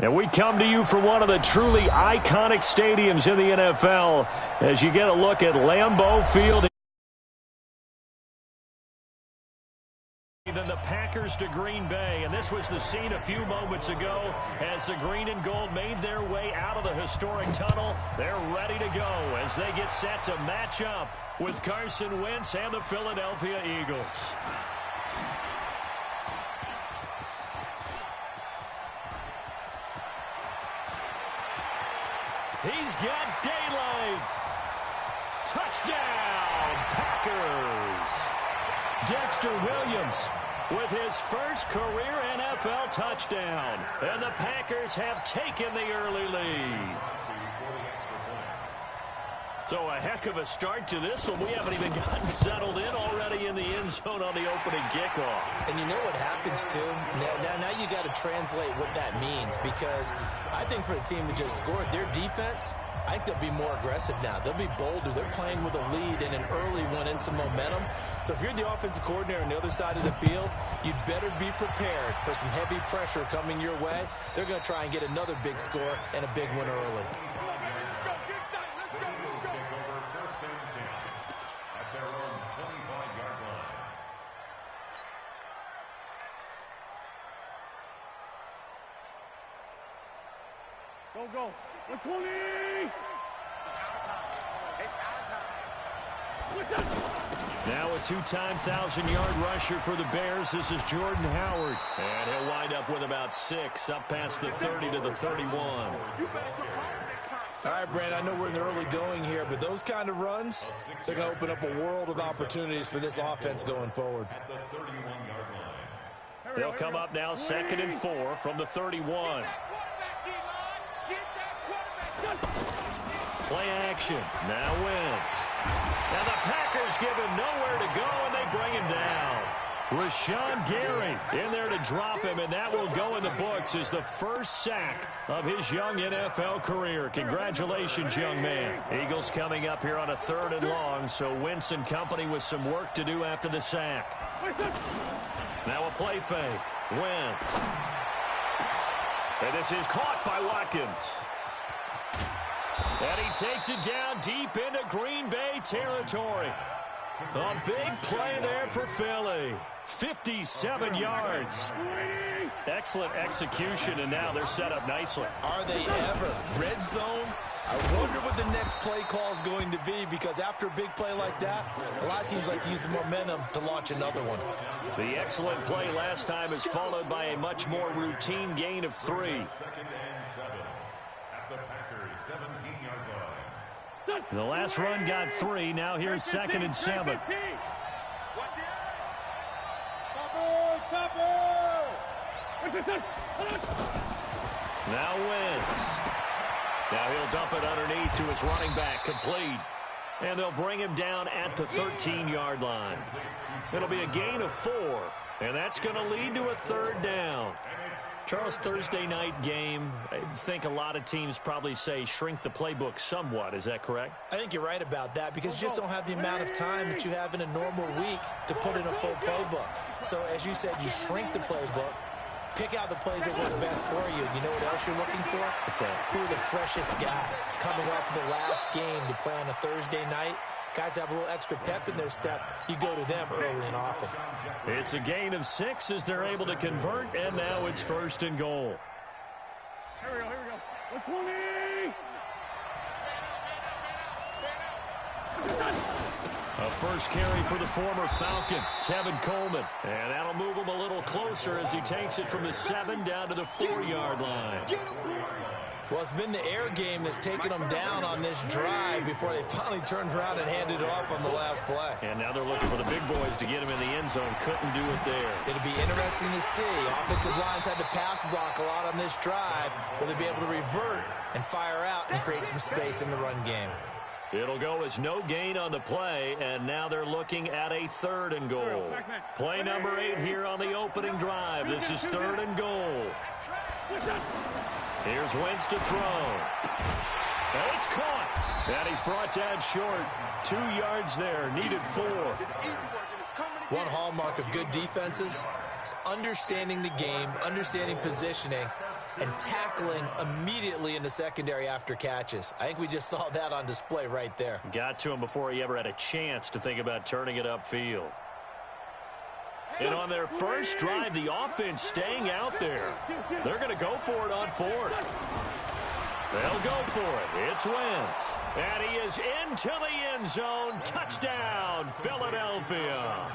And we come to you from one of the truly iconic stadiums in the NFL as you get a look at Lambeau Field. Than the Packers to Green Bay, and this was the scene a few moments ago as the green and gold made their way out of the historic tunnel. They're ready to go as they get set to match up with Carson Wentz and the Philadelphia Eagles. He's got daylight. Touchdown, Packers. Dexter Williams with his first career NFL touchdown. And the Packers have taken the early lead. So a heck of a start to this one. We haven't even gotten settled in already in the end zone on the opening kickoff. And you know what happens, too? Now you got to translate what that means, because I think for the team that just scored, their defense, I think they'll be more aggressive now. They'll be bolder. They're playing with a lead and an early one and some momentum. So if you're the offensive coordinator on the other side of the field, you'd better be prepared for some heavy pressure coming your way. They're going to try and get another big score and a big one early. Go. 20. It's out of time. Now a two-time 1,000-yard rusher for the Bears. This is Jordan Howard. And he'll wind up with about 6, up past the 30 to the 31. All right, Brand, I know we're in the early going here, but those kind of runs, they're going to open up a world of opportunities for this offense going forward. They'll come up now 2nd and 4 from the 31. Play action. Now Wentz. And the Packers give him nowhere to go, and they bring him down. Rashawn Gary in there to drop him, and that will go in the books as the first sack of his young NFL career. Congratulations, young man. Eagles coming up here on a 3rd and long, so Wentz and company with some work to do after the sack. Now a play fake. Wentz. And this is caught by Watkins. And he takes it down deep into Green Bay territory. A big play there for Philly. 57 yards. Excellent execution, and now they're set up nicely. Are they ever? Red zone? I wonder what the next play call is going to be, because after a big play like that, a lot of teams like to use the momentum to launch another one. The excellent play last time is followed by a much more routine gain of 3. 2nd and 7 at the Packers 17-yard line. The last run got 3. Now here's 2nd and 7. Now Wentz. Now he'll dump it underneath to his running back, complete. And they'll bring him down at the 13-yard line. It'll be a gain of 4, and that's going to lead to a 3rd down. Charles, Thursday night game, I think a lot of teams probably say shrink the playbook somewhat. Is that correct? I think you're right about that, because you just don't have the amount of time that you have in a normal week to put in a full playbook. So, as you said, you shrink the playbook, pick out the plays that work best for you. You know what else you're looking for? What's that? Who are the freshest guys coming off the last game to play on a Thursday night? Guys have a little extra pep in their step. You go to them early and often. It's a gain of 6 as they're able to convert, and now it's 1st and goal. Here we go. 20. A first carry for the former Falcon, Tevin Coleman. And that'll move him a little closer as he takes it from the 7 down to the 4-yard line. Well, it's been the air game that's taken them down on this drive before they finally turned around and handed it off on the last play. And now they're looking for the big boys to get him in the end zone. Couldn't do it there. It'll be interesting to see. Offensive lines had to pass block a lot on this drive. Will they be able to revert and fire out and create some space in the run game? It'll go as no gain on the play, and now they're looking at a 3rd and goal. Play number 8 here on the opening drive. This is 3rd and goal. Here's Wentz to throw. And it's caught. And he's brought down short. 2 yards there. Needed 4. One hallmark of good defenses is understanding the game, understanding positioning, and tackling immediately in the secondary after catches. I think we just saw that on display right there. Got to him before he ever had a chance to think about turning it upfield. And on their first drive, the offense staying out there. They're going to go for it on fourth. They'll go for it. It's Wentz. And he is into the end zone. Touchdown, Philadelphia.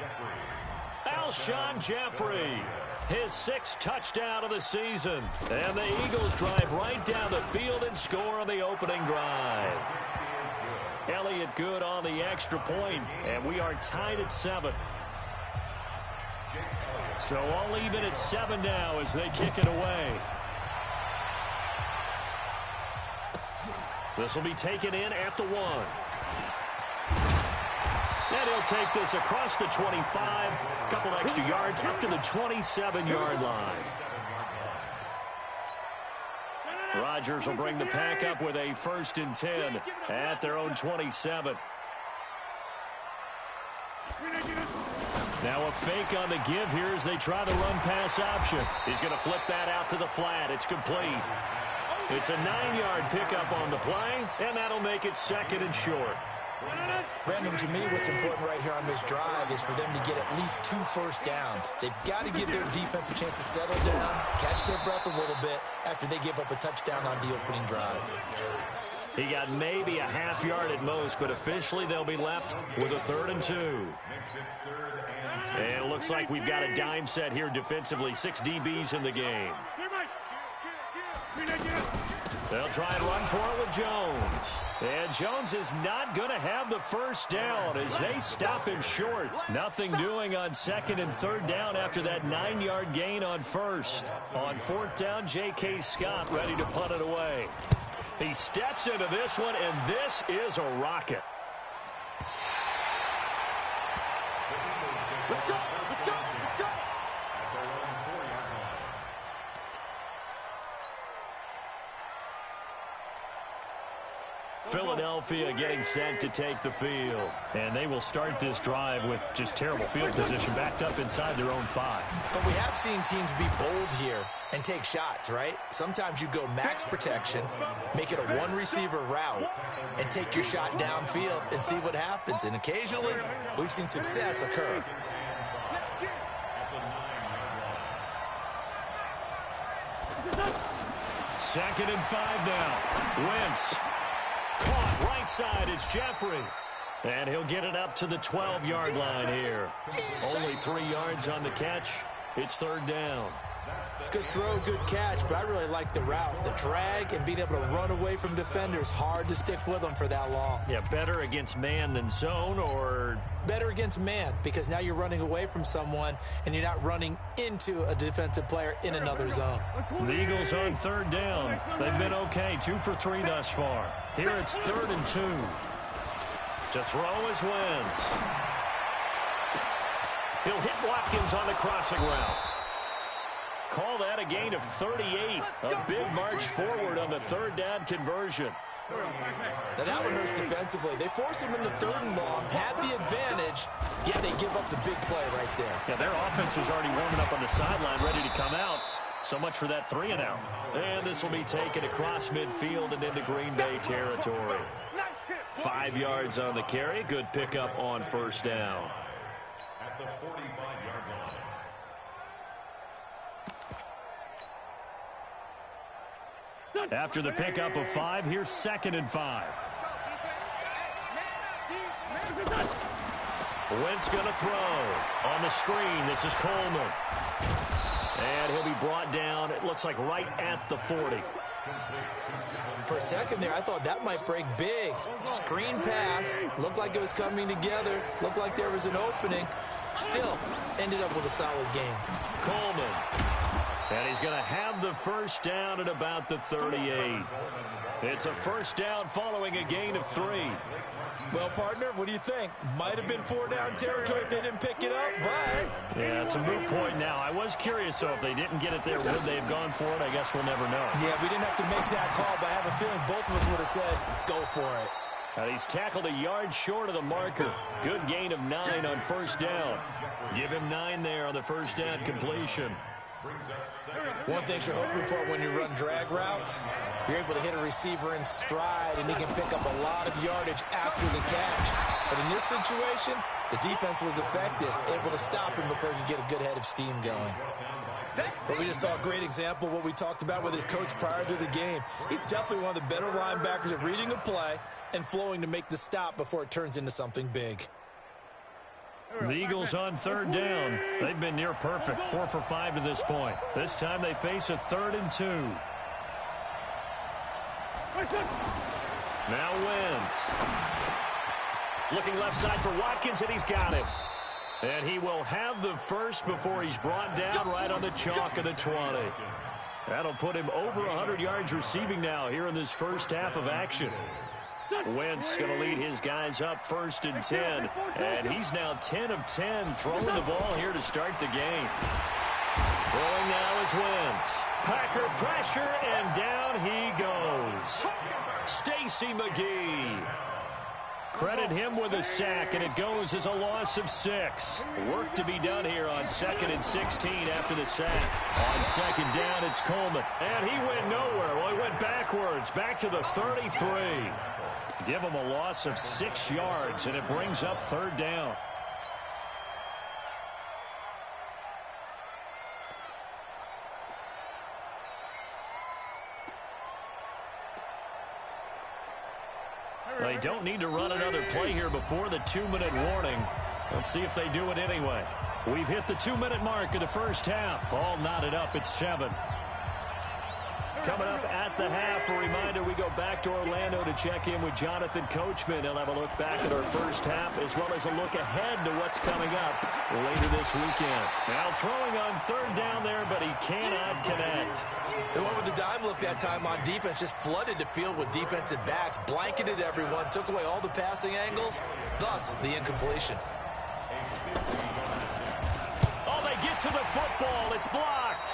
Alshon Jeffrey, his 6th touchdown of the season. And the Eagles drive right down the field and score on the opening drive. Elliott good on the extra point, and we are tied at 7. So all even at 7 now as they kick it away. This will be taken in at the 1. And he'll take this across the 25. A couple extra yards up to the 27-yard line. Rodgers will bring the pack up with a 1st and 10 at their own 27. Now a fake on the give here as they try the run-pass option. He's going to flip that out to the flat. It's complete. It's a 9-yard pickup on the play, and that'll make it 2nd and short. Brandon, to me, what's important right here on this drive is for them to get at least 2 first downs. They've got to give their defense a chance to settle down, catch their breath a little bit after they give up a touchdown on the opening drive. He got maybe a half yard at most, but officially they'll be left with a 3rd and 2. And it looks like we've got a dime set here defensively. 6 DBs in the game. They'll try and run for it with Jones. And Jones is not going to have the first down as they stop him short. Nothing doing on 2nd and 3rd down after that 9-yard gain on 1st. On 4th down, J.K. Scott ready to punt it away. He steps into this one, and this is a rocket. Let's go! Let's go! Let's go! Philadelphia getting set to take the field. And they will start this drive with just terrible field position, backed up inside their own 5. But we have seen teams be bold here and take shots, right? Sometimes you go max protection, make it a 1-receiver route, and take your shot downfield and see what happens. And occasionally, we've seen success occur. Second and 5 now. Wentz. Caught right side. It's Jeffrey. And he'll get it up to the 12-yard line here. Only 3 yards on the catch. It's 3rd down. Good throw, good catch, but I really like the route. The drag and being able to run away from defenders. Hard to stick with them for that long. Yeah, better against man than zone, or? Better against man, because now you're running away from someone and you're not running into a defensive player in another zone. The Eagles on 3rd down. They've been okay, 2 for 3 thus far. Here it's 3rd and 2. To throw is Wentz. He'll hit Watkins on the crossing route. Call that a gain of 38. A big march forward on the 3rd down conversion. Now that one hurts defensively. They force him into 3rd and long, had the advantage, yet they give up the big play right there. Yeah, their offense was already warming up on the sideline, ready to come out. So much for that 3 and out. And this will be taken across midfield and into Green Bay territory. 5 yards on the carry. Good pickup on 1st down. At the 45-yard line. After the pickup of 5, here's 2nd and 5. Wentz going to throw. On the screen, this is Coleman. And he'll be brought down, it looks like right at the 40. For a second there, I thought that might break big. Screen pass, looked like it was coming together, looked like there was an opening. Still, ended up with a solid game. Coleman. And he's going to have the first down at about the 38. It's a first down following a gain of 3. Well, partner, what do you think? Might have been 4-down territory if they didn't pick it up, but... Yeah, it's a moot point now. I was curious, so if they didn't get it there, would they have gone for it? I guess we'll never know. Yeah, we didn't have to make that call, but I have a feeling both of us would have said, go for it. And he's tackled a yard short of the marker. Good gain of 9 on first down. Give him 9 there on the first down completion. One thing you're hoping for when you run drag routes, you're able to hit a receiver in stride, and he can pick up a lot of yardage after the catch. But in this situation, the defense was effective, able to stop him before he could get a good head of steam going. But we just saw a great example of what we talked about with his coach prior to the game. He's definitely one of the better linebackers at reading a play and flowing to make the stop before it turns into something big. The Eagles on third down. They've been near perfect, 4 for 5 to this point. This time they face a 3rd and 2. Now Wentz. Looking left side for Watkins, and he's got it. And he will have the first before he's brought down right on the chalk of the 20. That'll put him over 100 yards receiving now here in this first half of action. Wentz going to lead his guys up 1st and 10. And he's now 10 of 10 throwing the ball here to start the game. Throwing now is Wentz. Packer pressure, and down he goes. Stacy McGee. Credit him with a sack, and it goes as a loss of 6. Work to be done here on 2nd and 16 after the sack. On 2nd down, it's Coleman. And he went nowhere. Well, he went backwards, back to the 33. Give him a loss of 6 yards, and it brings up 3rd down. They don't need to run another play here before the 2-minute warning. Let's see if they do it anyway. We've hit the 2-minute mark of the first half. All knotted up at 7. Coming up at the half, a reminder, we go back to Orlando to check in with Jonathan Coachman. He'll have a look back at our first half as well as a look ahead to what's coming up later this weekend. Now throwing on 3rd down there, but he cannot connect. The one with the dime look that time on defense just flooded the field with defensive backs, blanketed everyone, took away all the passing angles, thus the incompletion. Oh, they get to the football. It's blocked.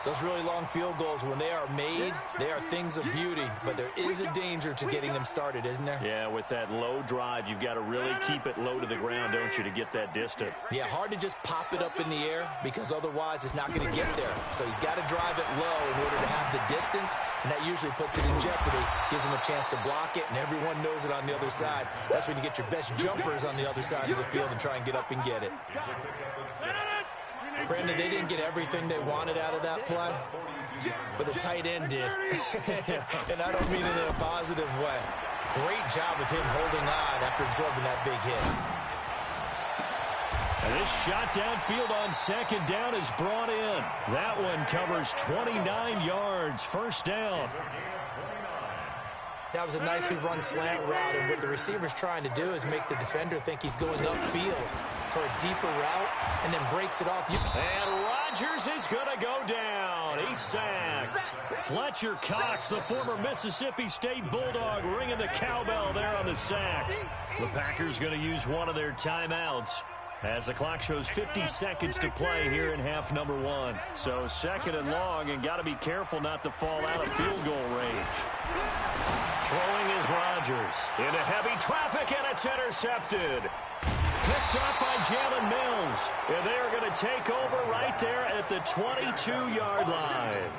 Those really long field goals, when they are made, they are things of beauty, but there is a danger to getting them started, isn't there? Yeah, with that low drive, you've got to really keep it low to the ground, don't you, to get that distance. Yeah, hard to just pop it up in the air because otherwise it's not going to get there. So he's got to drive it low in order to have the distance, and that usually puts it in jeopardy, gives him a chance to block it, and everyone knows it on the other side. That's when you get your best jumpers on the other side of the field and try and get up and get it. Brandon, they didn't get everything they wanted out of that play, but the tight end did. And I don't mean it in a positive way. Great job of him holding on after absorbing that big hit. And this shot downfield on 2nd down is brought in. That one covers 29 yards. 1st down. That was a nicely run slant route, and what the receiver's trying to do is make the defender think he's going upfield for a deeper route, and then breaks it off. And Rodgers is going to go down. He's sacked. Fletcher Cox, the former Mississippi State Bulldog, ringing the cowbell there on the sack. The Packers going to use one of their timeouts as the clock shows 50 seconds to play here in half number 1. So 2nd and long, and got to be careful not to fall out of field goal range. Throwing is Rodgers into heavy traffic, and it's intercepted. Picked up by Jalen Mills, and they are going to take over right there at the 22-yard line.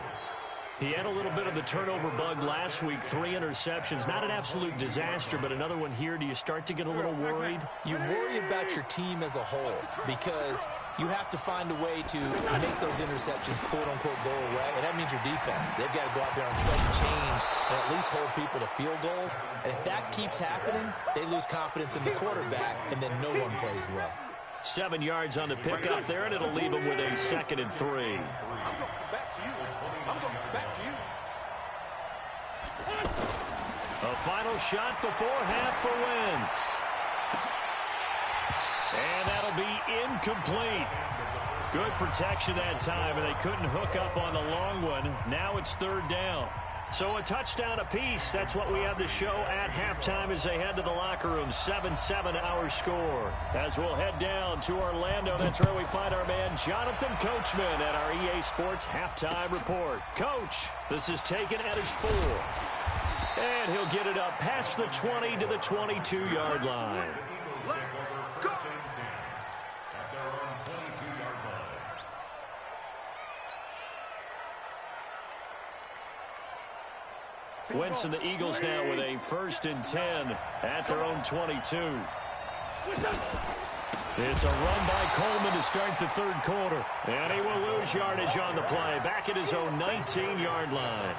He had a little bit of the turnover bug last week, 3 interceptions. Not an absolute disaster, but another one here. Do you start to get a little worried? You worry about your team as a whole because you have to find a way to make those interceptions, quote-unquote, go away, and that means your defense. They've got to go out there and set change and at least hold people to field goals. And if that keeps happening, they lose confidence in the quarterback, and then no one plays well. 7 yards on the pickup there, and it'll leave them with a 2nd and 3. I'm going back to you. I'm going back to you. A final shot before half for Wentz. And that'll be incomplete. Good protection that time, and they couldn't hook up on the long one. Now it's 3rd down. So a touchdown apiece. That's what we have to show at halftime as they head to the locker room. 7-7 our score. As we'll head down to Orlando, that's where we find our man Jonathan Coachman at our EA Sports Halftime Report. Coach, this is taken at his 4. And he'll get it up past the 20 to the 22-yard line. Wentz and the Eagles now with a 1st and 10 at their own 22. It's a run by Coleman to start the third quarter. And he will lose yardage on the play, back at his own 19-yard line.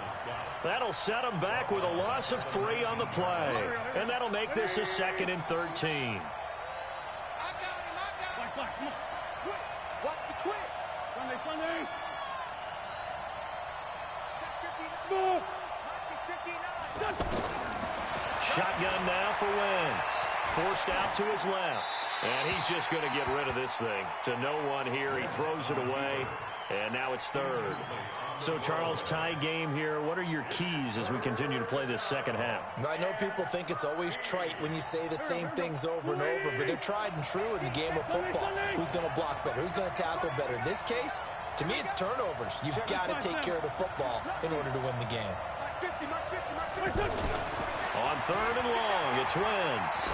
That'll set him back with a loss of 3 on the play. And that'll make this a 2nd and 13. Watch the twins. Sunday. Shotgun now for Wentz. Forced out to his left. And he's just going to get rid of this thing. To no one here. He throws it away. And now it's 3rd. So, Charles, tie game here. What are your keys as we continue to play this second half? I know people think it's always trite when you say the same things over and over, but they're tried and true in the game of football. Who's going to block better? Who's going to tackle better? In this case, to me, it's turnovers. You've got to take care of the football in order to win the game. On 3rd and long, it's Wentz.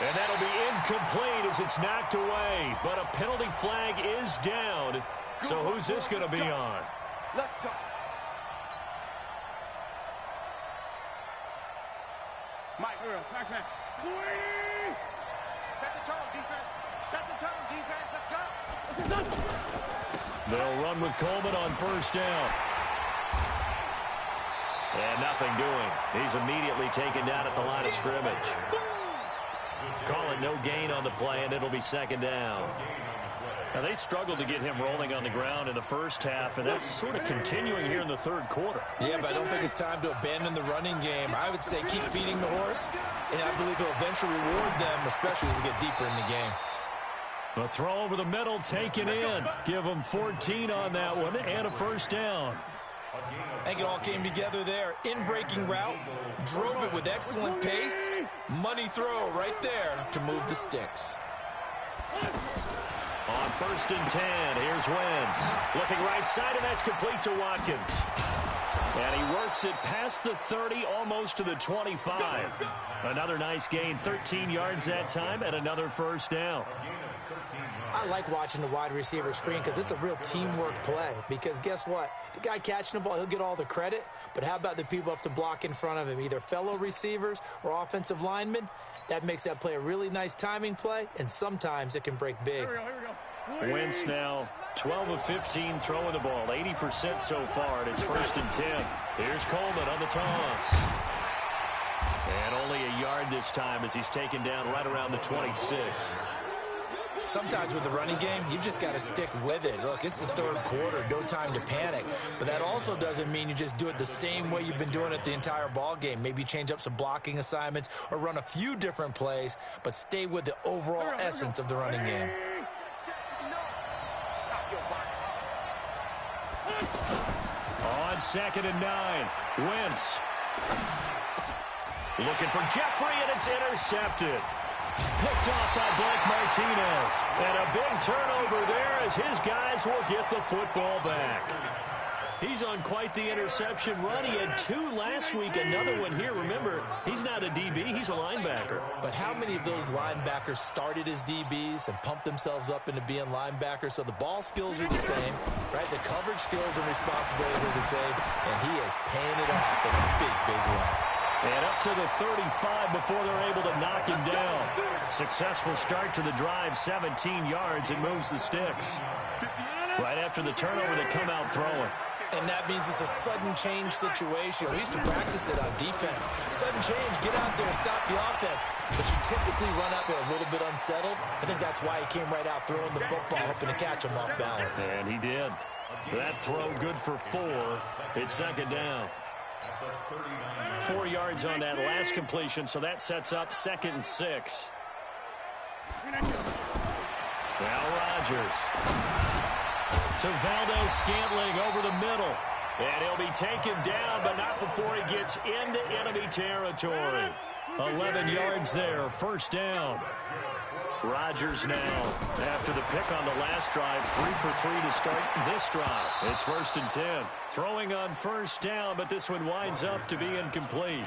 And that'll be incomplete as it's knocked away. But a penalty flag is down. So who's this going to be on? Let's go. Mike, back. Set the tone, defense. Set the tone, defense. Let's go. They'll run with Coleman on 1st down. And nothing doing. He's immediately taken down at the line of scrimmage. Call it no gain on the play, and it'll be 2nd down. Now, they struggled to get him rolling on the ground in the first half, and that's sort of continuing here in the third quarter. Yeah, but I don't think it's time to abandon the running game. I would say keep feeding the horse, and I believe he'll eventually reward them, especially as we get deeper in the game. A throw over the middle taken in. Give him 14 on that one and a 1st down. I think it all came together there. In-breaking route, drove it with excellent pace. Money throw right there to move the sticks. On 1st and 10, here's Wentz. Looking right side, and that's complete to Watkins. And he works it past the 30, almost to the 25. Another nice gain, 13 yards that time, and another 1st down. I like watching the wide receiver screen because it's a real teamwork play. Because guess what? The guy catching the ball, he'll get all the credit. But how about the people up to block in front of him, either fellow receivers or offensive linemen? That makes that play a really nice timing play, and sometimes it can break big. Here we go. Wentz now 12 of 15 throwing the ball, 80% so far, and it's 1st and 10. Here's Coleman on the toss. And only a yard this time as he's taken down right around the 26. Sometimes with the running game, you've just got to stick with it. Look, it's the third quarter, no time to panic. But that also doesn't mean you just do it the same way you've been doing it the entire ball game. Maybe change up some blocking assignments or run a few different plays, but stay with the overall essence of the running game. On 2nd and 9, Wentz. Looking for Jeffrey, and it's intercepted. Picked off by Blake Martinez. And a big turnover there as his guys will get the football back. He's on quite the interception run. He had 2 last week, another one here. Remember, he's not a DB, he's a linebacker. But how many of those linebackers started as DBs and pumped themselves up into being linebackers? So the ball skills are the same, right? The coverage skills and responsibilities are the same. And he is paying it off in a big, big way. And up to the 35 before they're able to knock him down. Successful start to the drive, 17 yards, and moves the sticks. Right after the turnover, they come out throwing. And that means it's a sudden change situation. We used to practice it on defense. Sudden change, get out there, stop the offense. But you typically run out there a little bit unsettled. I think that's why he came right out throwing the football, hoping to catch him off balance. And he did. That throw good for 4. It's 2nd down. 4 yards on that last completion, so that sets up 2nd and 6. Now Rodgers to Valdez-Scantling over the middle. And he'll be taken down, but not before he gets into enemy territory. 11 yards there, 1st down. Rodgers now, after the pick on the last drive, 3 for 3 to start this drive. It's 1st and 10. Throwing on first down, but this one winds up to be incomplete.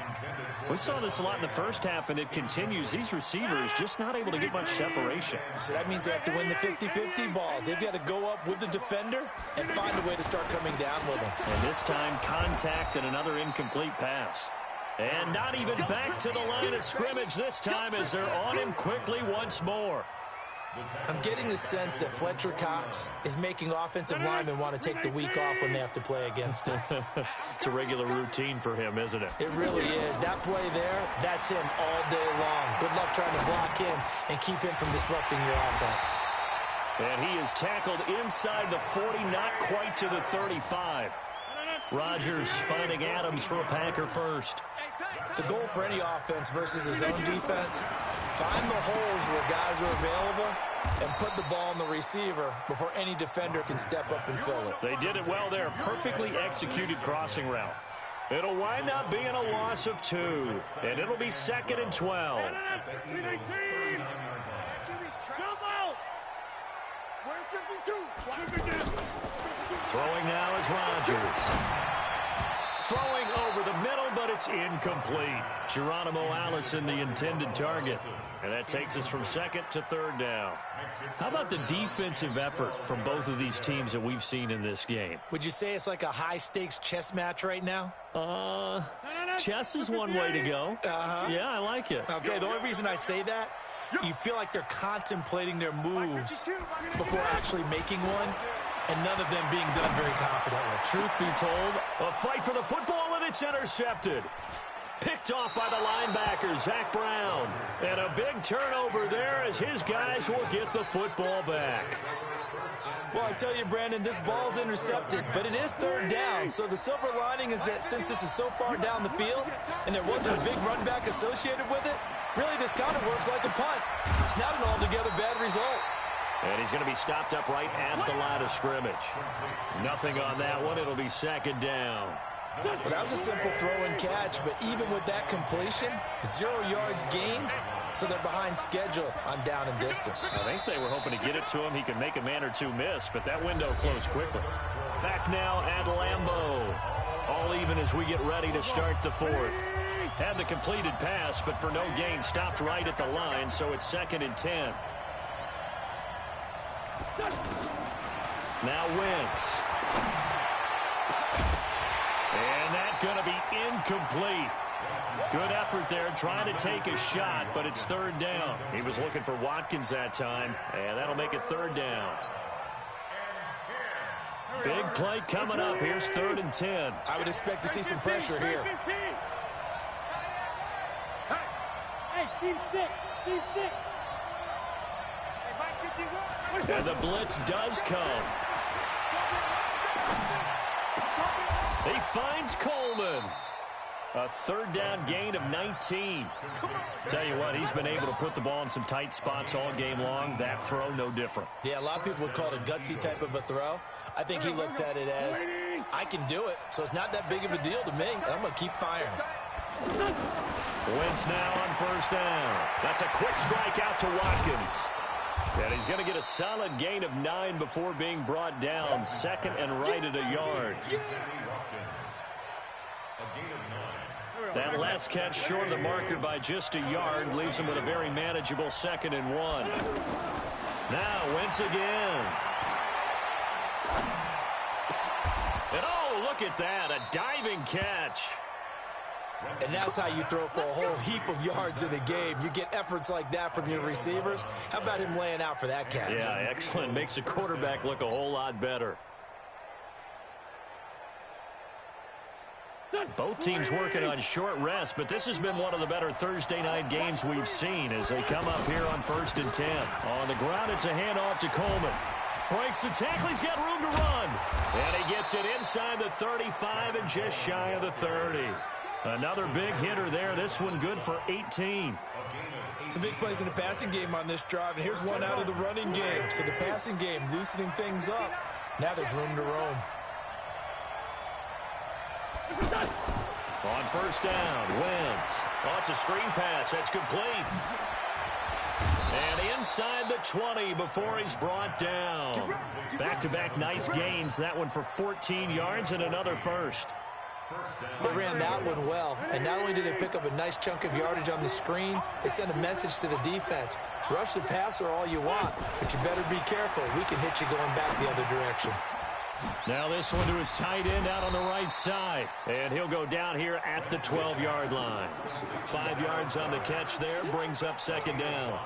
We saw this a lot in the first half, and it continues. These receivers just not able to get much separation. So that means they have to win the 50-50 balls. They've got to go up with the defender and find a way to start coming down with them. And this time, contact and another incomplete pass. And not even back to the line of scrimmage this time as they're on him quickly once more. I'm getting the sense that Fletcher Cox is making offensive linemen want to take the week off when they have to play against him. It's a regular routine for him, isn't it? It really is. That play there, that's him all day long. Good luck trying to block him and keep him from disrupting your offense. And he is tackled inside the 40, not quite to the 35. Rodgers finding Adams for a Packer first. The goal for any offense versus his own defense, find the holes where guys are available and put the ball on the receiver before any defender can step up and fill it. They did it well there. Perfectly executed crossing route. It'll wind up being a loss of 2, and it'll be 2nd and 12. Throwing now is Rodgers. Throwing over the middle, but it's incomplete. Geronimo Allison, the intended target. And that takes us from 2nd to 3rd down. How about the defensive effort from both of these teams that we've seen in this game? Would you say it's like a high-stakes chess match right now? Chess is one way to go. Yeah, I like it. Okay, the only reason I say that, you feel like they're contemplating their moves before actually making one, and none of them being done very confidently. Truth be told, a fight for the football, and it's intercepted. Picked off by the linebacker, Zach Brown. And a big turnover there as his guys will get the football back. Well, I tell you, Brandon, this ball's intercepted, but it is 3rd down. So the silver lining is that since this is so far down the field and there wasn't a big run back associated with it, really this kind of works like a punt. It's not an altogether bad result. And he's going to be stopped up right at the line of scrimmage. Nothing on that one. It'll be 2nd down. Well, that was a simple throw and catch, but even with that completion, 0 yards gained, so they're behind schedule on down and distance. I think they were hoping to get it to him. He could make a man or two miss, but that window closed quickly. Back now at Lambeau. All even as we get ready to start the 4th. Had the completed pass, but for no gain, stopped right at the line, so it's 2nd and 10. Now Wentz. And that's going to be incomplete. Good effort there, trying to take a shot, but it's 3rd down. He was looking for Watkins that time, and that'll make it 3rd down. Big play coming up. Here's 3rd and 10. I would expect to see some pressure here. Hey, Steve 6. Steve 6. And the blitz does come. He finds Coleman. A 3rd down gain of 19. Tell you what, he's been able to put the ball in some tight spots all game long. That throw, no different. Yeah, a lot of people would call it a gutsy type of a throw. I think he looks at it as, I can do it, so it's not that big of a deal to me, and I'm going to keep firing. Wentz now on 1st down. That's a quick strike out to Watkins. And he's going to get a solid gain of 9 before being brought down. 2nd and right at a yard. That last catch short of the marker by just a yard leaves him with a very manageable 2nd and 1. Now Wentz again. And oh, look at that, a diving catch. And that's how you throw for a whole heap of yards in a game. You get efforts like that from your receivers. How about him laying out for that catch? Yeah, excellent. Makes the quarterback look a whole lot better. Both teams working on short rest, but this has been one of the better Thursday night games we've seen as they come up here on 1st and 10. On the ground, it's a handoff to Coleman. Breaks the tackle. He's got room to run. And he gets it inside the 35 and just shy of the 30. Another big hitter there. This one good for 18. Some big plays in the passing game on this drive, and here's one out of the running game. So the passing game loosening things up. Now there's room to roam. On 1st down, Wentz. Oh, it's a screen pass. That's complete. And inside the 20 before he's brought down. Back-to-back nice gains. That one for 14 yards and another first. They ran that one well, and not only did they pick up a nice chunk of yardage on the screen, they sent a message to the defense. Rush the passer all you want, but you better be careful. We can hit you going back the other direction. Now this one to his tight end out on the right side. And he'll go down here at the 12-yard line. 5 yards on the catch there, brings up second down.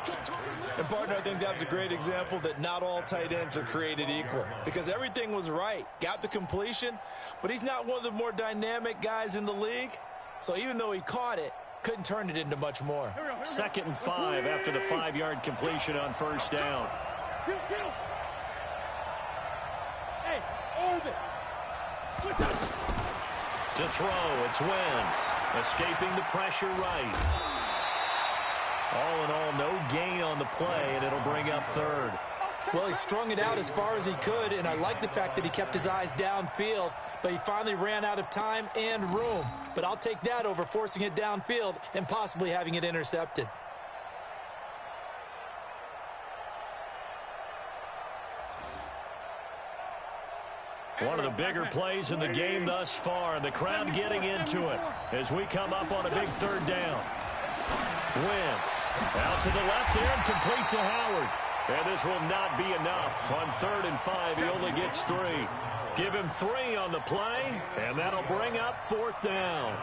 And, partner, I think that's a great example that not all tight ends are created equal. Because everything was right. Got the completion, but he's not one of the more dynamic guys in the league. So even though he caught it, couldn't turn it into much more. 2nd and 5 after the 5-yard completion on first down. To throw, it's Wentz. Escaping the pressure right. All in all, no gain on the play, and it'll bring up third. Well, he strung it out as far as he could, and I like the fact that he kept his eyes downfield, but he finally ran out of time and room. But I'll take that over forcing it downfield and possibly having it intercepted. One of the bigger plays in the game thus far, and the crowd getting into it as we come up on a big third down. Wentz out to the left there and complete to Howard. And this will not be enough. On 3rd and 5, he only gets 3. Give him 3 on the play, and that'll bring up 4th down.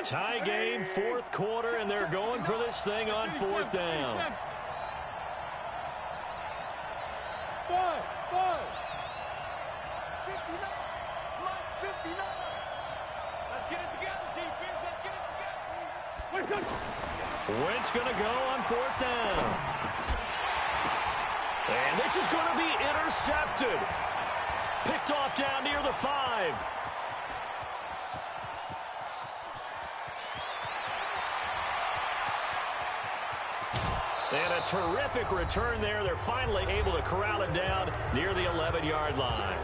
Tie game, 4th quarter, and they're going for this thing on 4th down. 5. 59. Let's get it together, defense. Let's get it together. Wentz going to go on 4th down. And this is going to be intercepted. Picked off down near the 5. And a terrific return there. They're finally able to corral it down near the 11-yard line.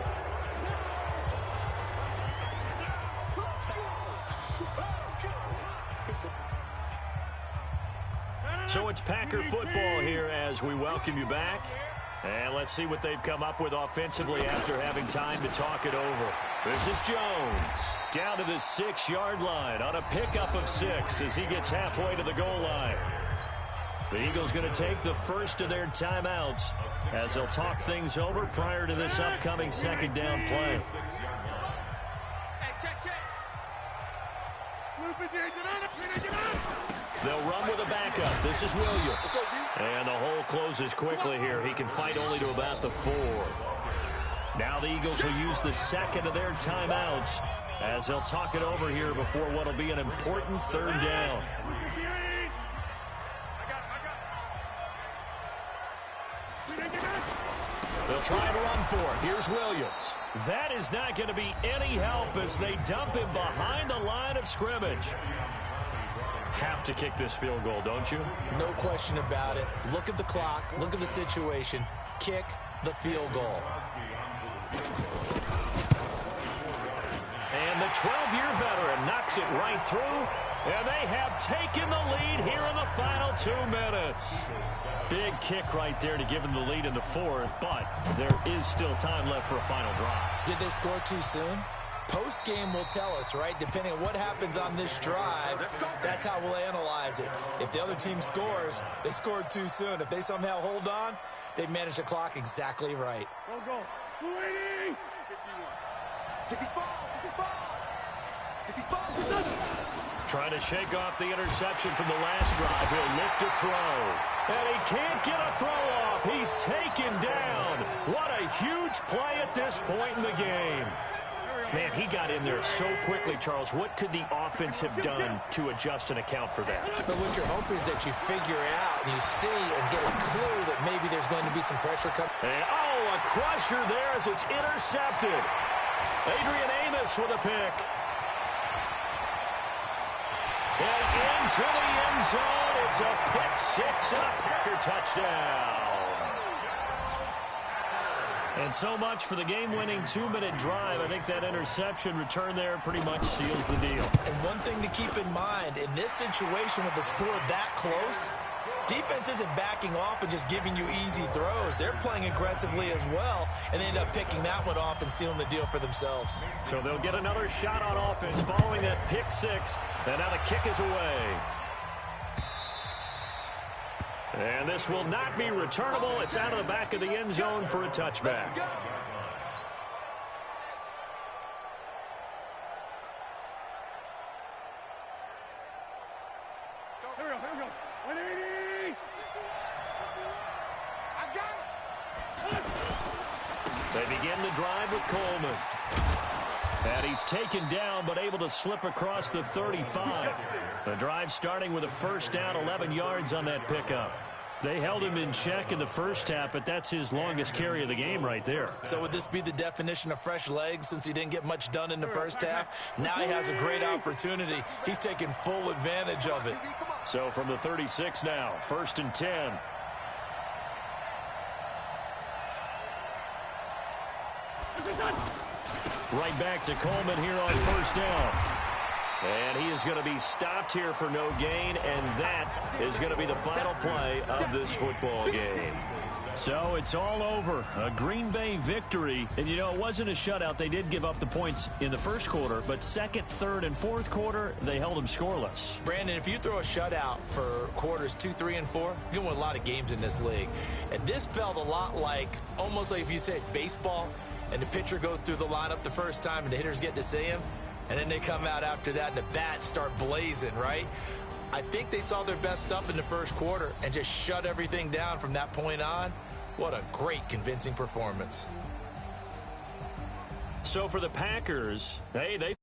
So it's Packer football here as we welcome you back. And let's see what they've come up with offensively after having time to talk it over. This is Jones down to the 6-yard line on a pickup of 6 as he gets halfway to the goal line. The Eagles going to take the first of their timeouts as they'll talk things over prior to this upcoming 2nd down play. They'll run with a backup. This is Williams. And the hole closes quickly here. He can fight only to about the 4. Now the Eagles will use the 2nd of their timeouts as they'll talk it over here before what will be an important 3rd down. They'll try to run for it. Here's Williams. That is not going to be any help as they dump him behind the line of scrimmage. Have to kick this field goal, don't you? No question about it. Look at the clock. Look at the situation. Kick the field goal. And the 12-year veteran knocks it right through. And they have taken the lead here in the final 2 minutes. Big kick right there to give them the lead in the 4th, but there is still time left for a final drive. Did they score too soon? Post-game will tell us, right? Depending on what happens on this drive, that's how we'll analyze it. If the other team scores, they scored too soon. If they somehow hold on, they manage the clock exactly right. Go. 280. 65. Trying to shake off the interception from the last drive. He'll look to throw. And he can't get a throw off. He's taken down. What a huge play at this point in the game. Man, he got in there so quickly, Charles. What could the offense have done to adjust and account for that? But what you're hoping is that you figure out and you see and get a clue that maybe there's going to be some pressure coming. A crusher there as it's intercepted. Adrian Amos with a pick. And into the end zone, it's a pick 6 and a Packer touchdown. And so much for the game-winning 2-minute drive. I think that interception return there pretty much seals the deal. And one thing to keep in mind, in this situation with the score that close, defense isn't backing off and just giving you easy throws. They're playing aggressively as well, and they end up picking that one off and sealing the deal for themselves. So they'll get another shot on offense following that pick six. And now the kick is away. And this will not be returnable. It's out of the back of the end zone for a touchback. Here we go. 180. I got it. They begin the drive with Coleman. And he's taken down, but able to slip across the 35. The drive starting with a first down, 11 yards on that pickup. They held him in check in the first half, but that's his longest carry of the game right there. So would this be the definition of fresh legs since he didn't get much done in the first half? Now he has a great opportunity. He's taking full advantage of it. So from the 36 now, 1st and 10. Right back to Coleman here on first down. And he is going to be stopped here for no gain, and that is going to be the final play of this football game. So it's all over. A Green Bay victory. And, you know, it wasn't a shutout. They did give up the points in the first quarter, but second, third, and fourth quarter, they held them scoreless. Brandon, if you throw a shutout for quarters 2, 3, and 4, you're going to win a lot of games in this league. And this felt a lot like, almost like if you said baseball, and the pitcher goes through the lineup the first time and the hitters get to see him, and then they come out after that and the bats start blazing, right? I think they saw their best stuff in the first quarter and just shut everything down from that point on. What a great, convincing performance. So for the Packers, hey, they